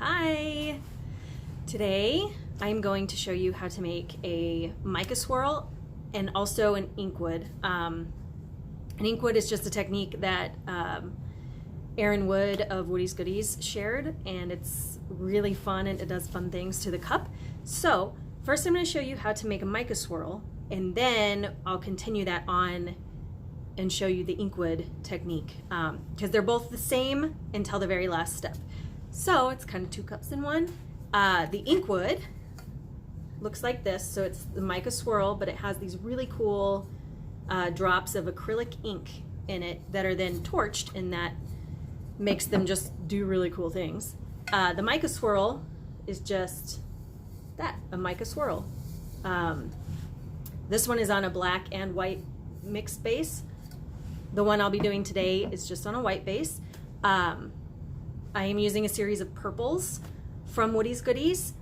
Hi! Today I'm going to show you how to make a mica swirl and also an inkwood. An inkwood is just a technique that Aaron Wood of Woody's Goodies shared, and it's really fun and it does fun things to the cup. So first I'm going to show you how to make a mica swirl, and then I'll continue that on and show you the inkwood technique, because they're both the same until the very last step. So it's kind of two cups in one. The inkwood looks like this. So it's the mica swirl, but it has these really cool drops of acrylic ink in it that are then torched, and that makes them just do really cool things. The mica swirl is just that, a mica swirl. This one is on a black and white mixed base. The one I'll be doing today is just on a white base. I am using a series of purples from Woody's Goodies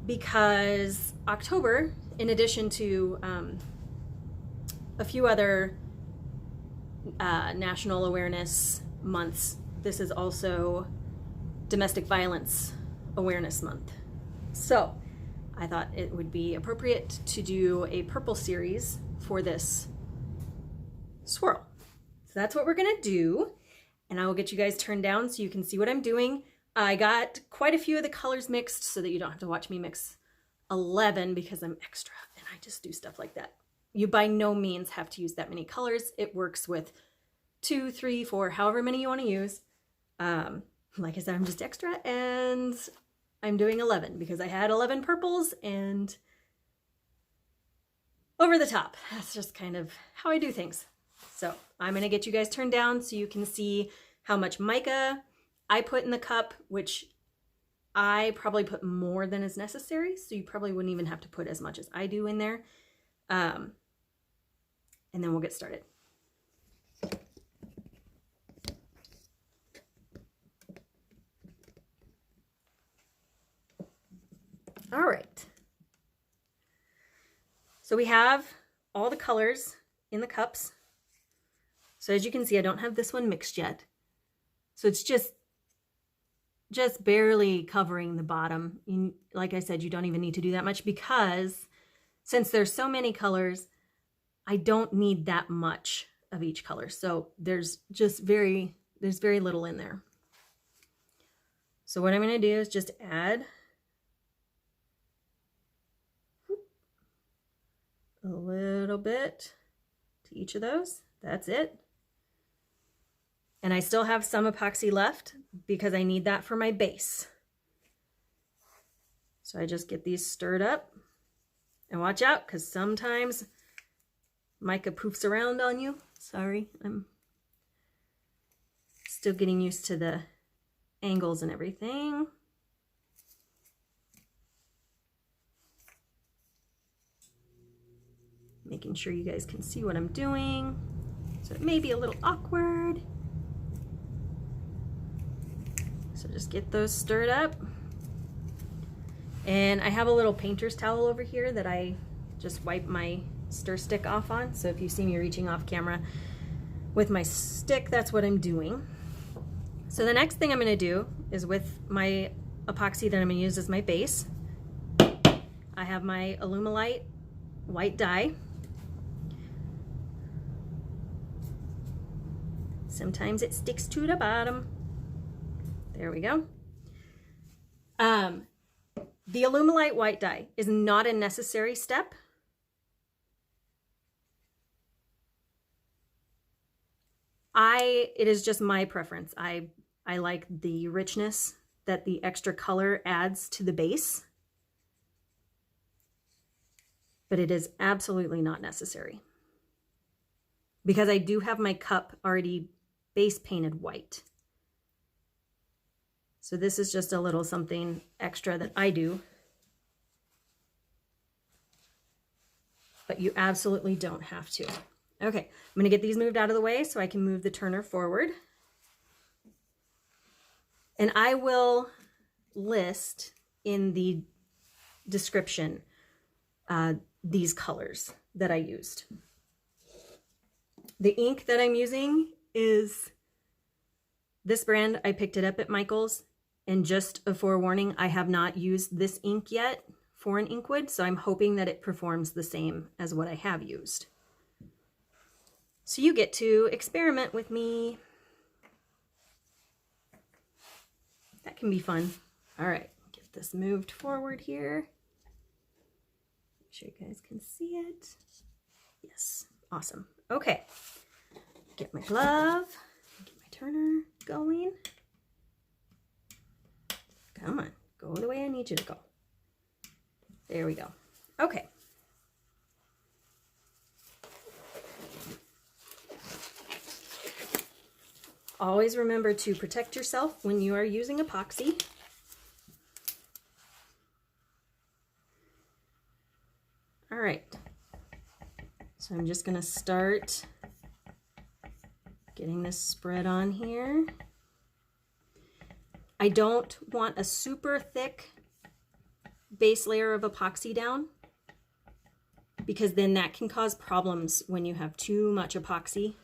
because October, in addition to a few other national awareness months, this is also Domestic Violence Awareness Month. So I thought it would be appropriate to do a purple series for this swirl. So that's what we're gonna do. And I will get you guys turned down so you can see what I'm doing. I got quite a few of the colors mixed so that you don't have to watch me mix 11 because I'm extra and I just do stuff like that. You by no means have to use that many colors. It works with 2, 3, 4, however many you want to use. Like I said, I'm just extra and I'm doing 11 because I had 11 purples and over the top. That's just kind of how I do things. So I'm going to get you guys turned down so you can see how much mica I put in the cup, which I probably put more than is necessary. So you probably wouldn't even have to put as much as I do in there. And then we'll get started. All right. So we have all the colors in the cups. So as you can see, I don't have this one mixed yet. So it's just barely covering the bottom. Like I said, you don't even need to do that much because since there's so many colors, I don't need that much of each color. So there's very little in there. So what I'm going to do is just add a little bit to each of those. That's it. And I still have some epoxy left because I need that for my base. So I just get these stirred up. And watch out, because sometimes mica poofs around on you. Sorry, I'm still getting used to the angles and everything. Making sure you guys can see what I'm doing. So it may be a little awkward. So just get those stirred up. And I have a little painter's towel over here that I just wipe my stir stick off on. So if you see me reaching off camera with my stick, that's what I'm doing. So the next thing I'm gonna do is with my epoxy that I'm gonna use as my base, I have my Alumilite white dye. Sometimes it sticks to the bottom. There we go. The Alumilite white dye is not a necessary step. It is just my preference. I like the richness that the extra color adds to the base, but it is absolutely not necessary because I do have my cup already base painted white. So this is just a little something extra that I do, but you absolutely don't have to. Okay, I'm gonna get these moved out of the way so I can move the turner forward. And I will list in the description these colors that I used. The ink that I'm using is this brand. I picked it up at Michael's. And just a forewarning, I have not used this ink yet for an Inkwood, so I'm hoping that it performs the same as what I have used. So you get to experiment with me. That can be fun. All right, get this moved forward here. Make sure you guys can see it. Yes, awesome. Okay, get my glove, get my turner going. Come on, go the way I need you to go. There we go. Okay. Always remember to protect yourself when you are using epoxy. All right. So I'm just going to start getting this spread on here. I don't want a super thick base layer of epoxy down, because then that can cause problems when you have too much epoxy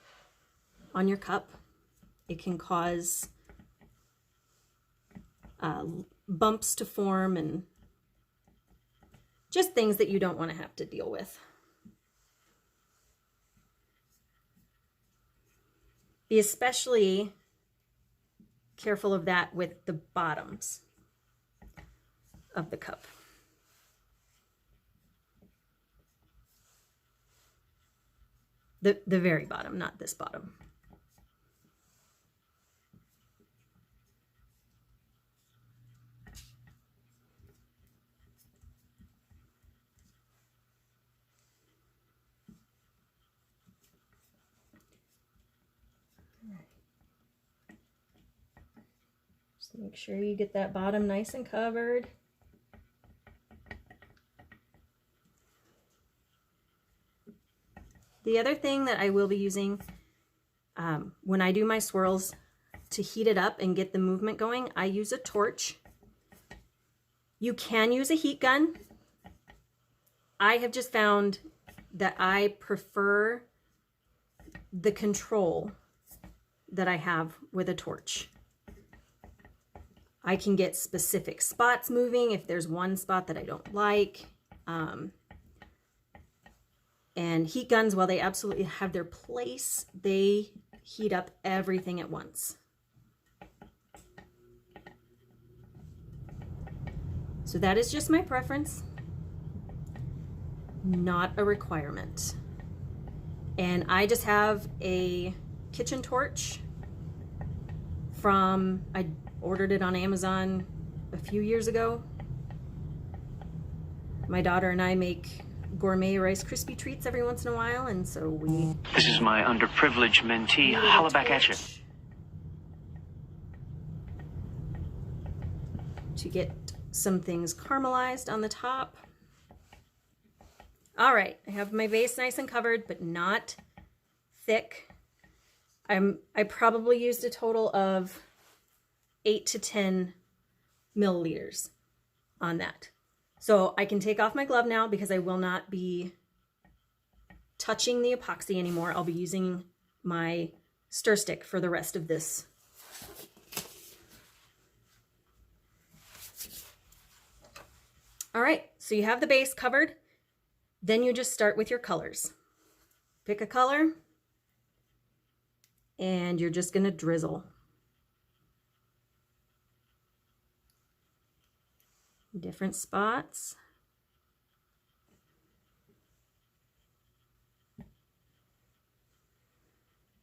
on your cup. It can cause bumps to form and just things that you don't want to have to deal with. Be especially careful of that with the bottoms of the cup. The very bottom, not this bottom. Just make sure you get that bottom nice and covered. The other thing that I will be using when I do my swirls to heat it up and get the movement going, I use a torch. You can use a heat gun. I have just found that I prefer the control that I have with a torch. I can get specific spots moving if there's one spot that I don't like. And heat guns, while they absolutely have their place, they heat up everything at once. So that is just my preference, not a requirement. And I just have a kitchen torch I ordered it on Amazon a few years ago. My daughter and I make gourmet Rice Krispie treats every once in a while, and so we... This is my underprivileged mentee. Holla back at you. To get some things caramelized on the top. All right, I have my base nice and covered, but not thick. I probably used a total of 8 to 10 milliliters on that. So I can take off my glove now because I will not be touching the epoxy anymore. I'll be using my stir stick for the rest of this. All right, so you have the base covered. Then you just start with your colors. Pick a color, and you're just gonna drizzle. Different spots.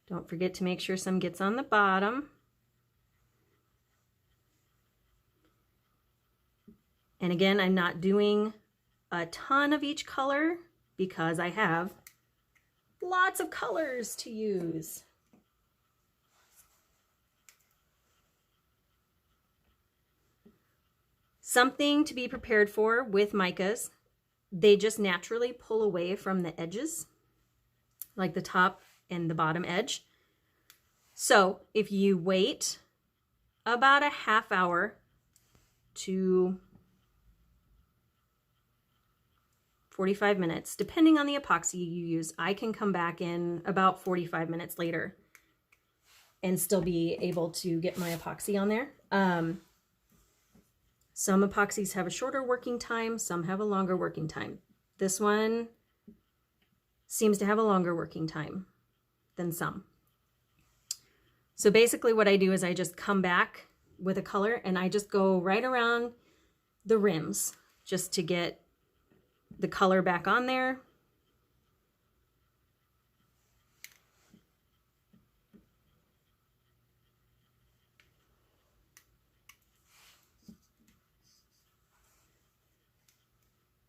Don't forget to make sure some gets on the bottom. And again, I'm not doing a ton of each color because I have lots of colors to use. Something to be prepared for with micas, they just naturally pull away from the edges, like the top and the bottom edge. So if you wait about a half hour to 45 minutes, depending on the epoxy you use, I can come back in about 45 minutes later and still be able to get my epoxy on there. Some epoxies have a shorter working time, some have a longer working time. This one seems to have a longer working time than some. So basically what I do is I just come back with a color and I just go right around the rims just to get the color back on there.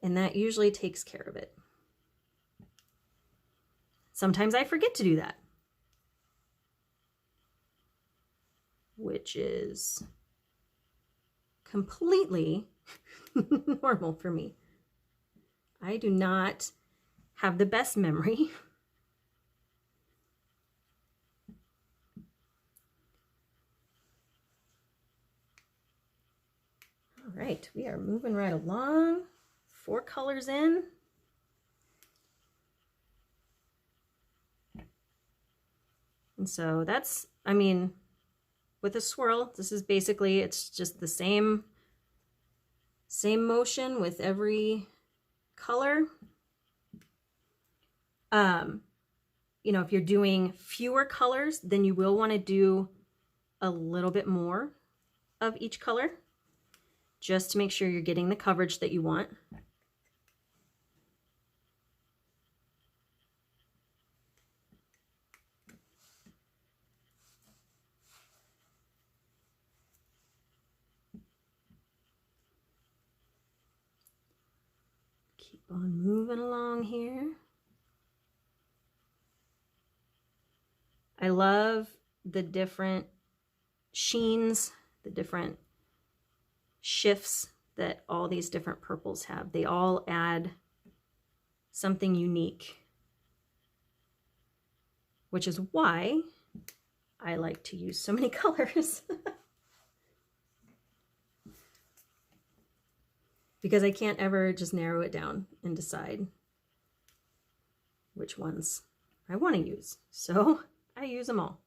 And that usually takes care of it. Sometimes I forget to do that, which is completely normal for me. I do not have the best memory. All right, we are moving right along. 4 colors in. And so that's, I mean, with a swirl, this is basically, it's just the same motion with every color. You know, if you're doing fewer colors, then you will want to do a little bit more of each color, just to make sure you're getting the coverage that you want. Keep on moving along here. I love the different sheens, the different shifts that all these different purples have. They all add something unique, which is why I like to use so many colors. Because I can't ever just narrow it down and decide which ones I want to use. So I use them all.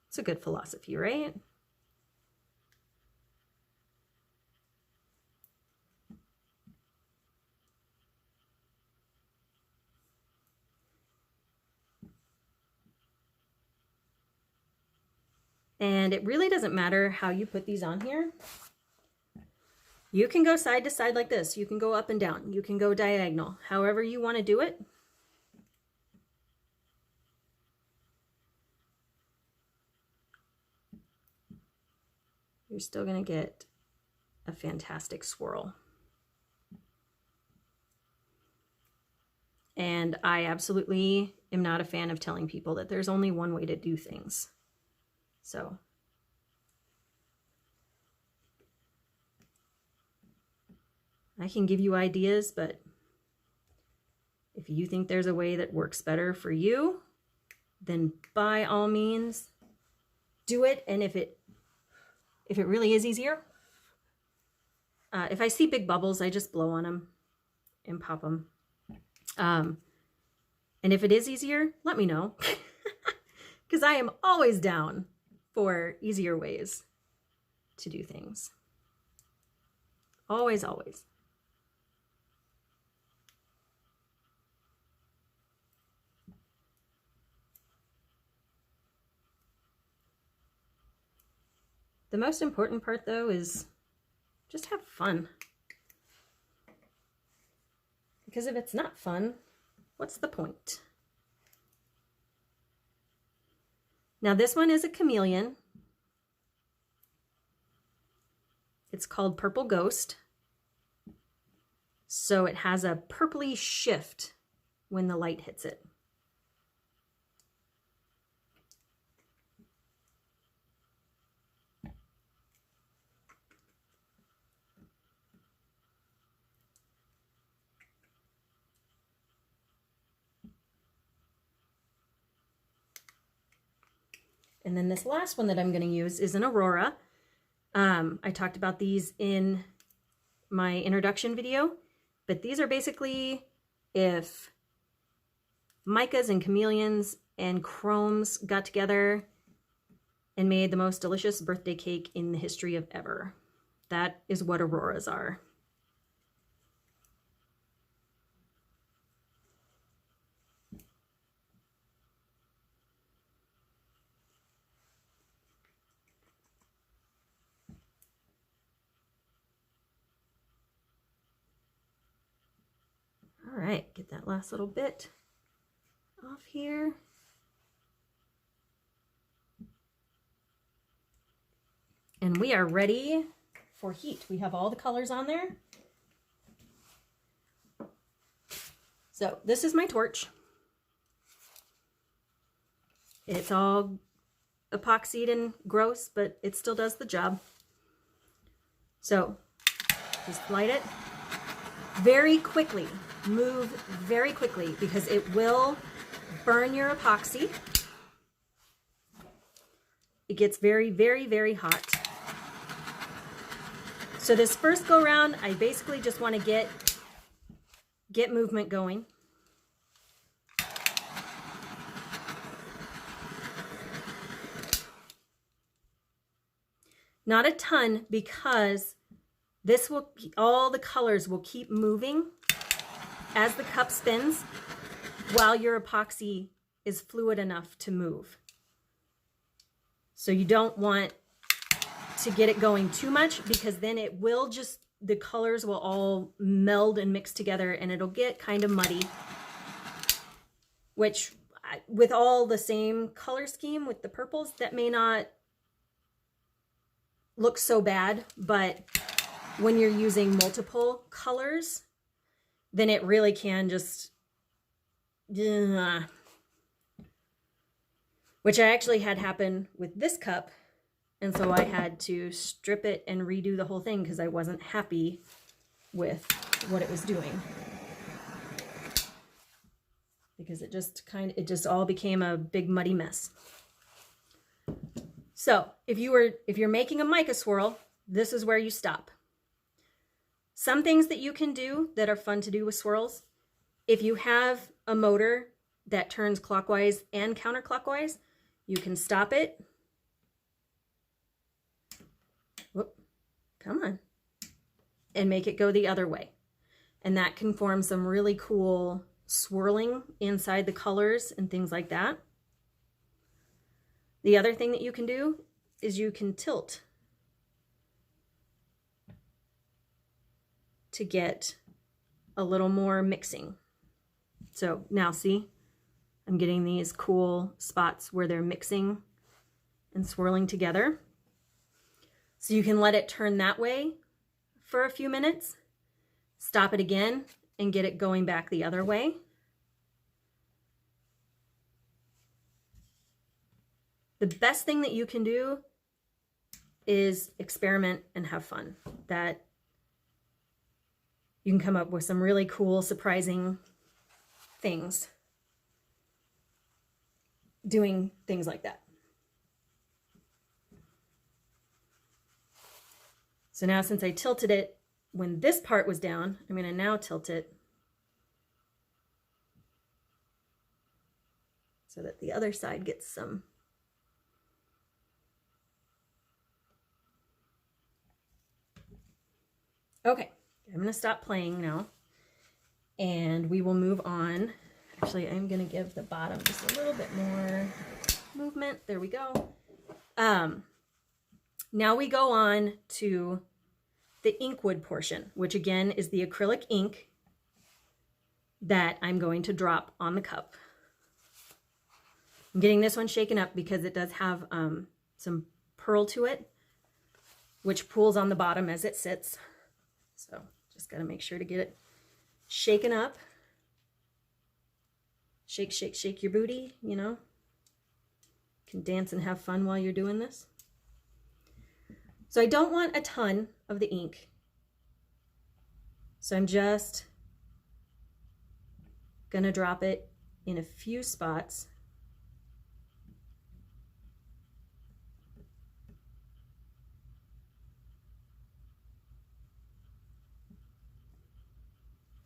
It's a good philosophy, right? And it really doesn't matter how you put these on here. You can go side to side like this. You can go up and down. You can go diagonal. However you want to do it. You're still going to get a fantastic swirl. And I absolutely am not a fan of telling people that there's only one way to do things. So I can give you ideas, but if you think there's a way that works better for you, then by all means do it. And if it really is easier, if I see big bubbles, I just blow on them and pop them. And if it is easier, let me know, because I am always down for easier ways to do things. Always, always. The most important part, though, is just have fun. Because if it's not fun, what's the point? Now, this one is a chameleon. It's called Purple Ghost. So it has a purpley shift when the light hits it. And then this last one that I'm going to use is an Aurora. I talked about these in my introduction video, but these are basically if micas and chameleons and chromes got together and made the most delicious birthday cake in the history of ever. That is what auroras are. All right, get that last little bit off here. And we are ready for heat. We have all the colors on there. So this is my torch. It's all epoxied and gross, but it still does the job. So just light it very quickly. Move very quickly because it will burn your epoxy. It gets very, very, very hot. So this first go round, I basically just want to get movement going. Not a ton, because this will, all the colors will keep moving as the cup spins while your epoxy is fluid enough to move. So you don't want to get it going too much, because then it will just, the colors will all meld and mix together and it'll get kind of muddy, which with all the same color scheme with the purples, that may not look so bad, but when you're using multiple colors, then it really can just, which I actually had happen with this cup. And so I had to strip it and redo the whole thing because I wasn't happy with what it was doing. Because it just all became a big muddy mess. So if you're making a mica swirl, this is where you stop. Some things that you can do that are fun to do with swirls, if you have a motor that turns clockwise and counterclockwise, you can stop it. Whoop, come on. And make it go the other way. And that can form some really cool swirling inside the colors and things like that. The other thing that you can do is you can tilt to get a little more mixing. So now see, I'm getting these cool spots where they're mixing and swirling together. So you can let it turn that way for a few minutes, stop it again, and get it going back the other way. The best thing that you can do is experiment and have fun. That you can come up with some really cool, surprising things doing things like that. So now, since I tilted it when this part was down, I'm going to now tilt it so that the other side gets some. Okay, I'm going to stop playing now, and we will move on. Actually, I'm going to give the bottom just a little bit more movement. There we go. Now we go on to the Inkwood portion, which again is the acrylic ink that I'm going to drop on the cup. I'm getting this one shaken up because it does have some pearl to it, which pools on the bottom as it sits. So just got to make sure to get it shaken up. Shake, shake, shake your booty, you know. You can dance and have fun while you're doing this. So I don't want a ton of the ink. So I'm just going to drop it in a few spots.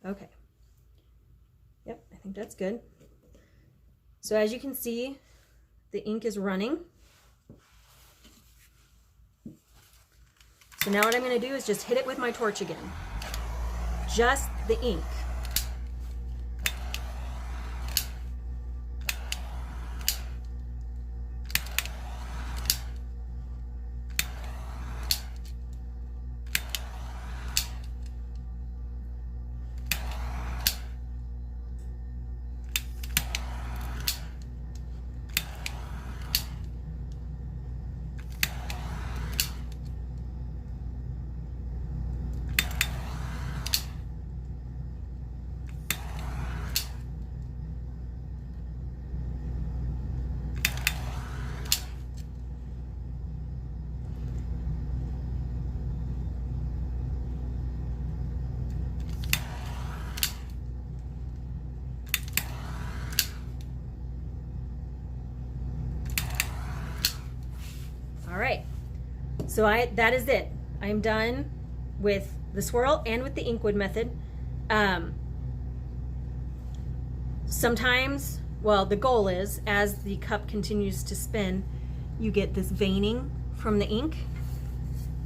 Okay. Yep, I think that's good. So as you can see, the ink is running. So now what I'm going to do is just hit it with my torch again. Just the ink. All right, so that is it. I'm done with the swirl and with the Inkwood method. Sometimes, well, the goal is, as the cup continues to spin, you get this veining from the ink.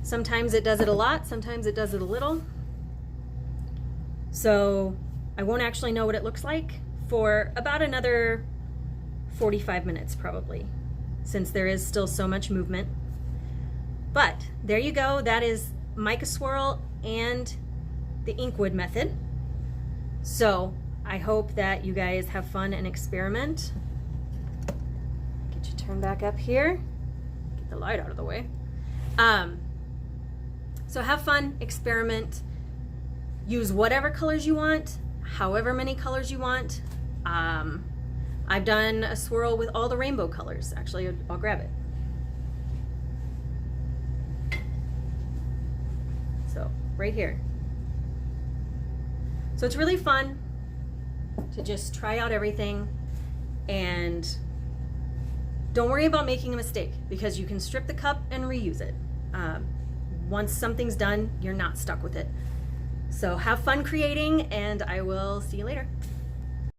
Sometimes it does it a lot, sometimes it does it a little. So I won't actually know what it looks like for about another 45 minutes probably, since there is still so much movement. But there you go, that is Mica Swirl and the Inkwood method. So I hope that you guys have fun and experiment. Get you turned back up here. Get the light out of the way. So have fun, experiment, use whatever colors you want, however many colors you want. I've done a swirl with all the rainbow colors. Actually, I'll grab it. So right here. So it's really fun to just try out everything, and don't worry about making a mistake, because you can strip the cup and reuse it. Once something's done, you're not stuck with it. So have fun creating, and I will see you later.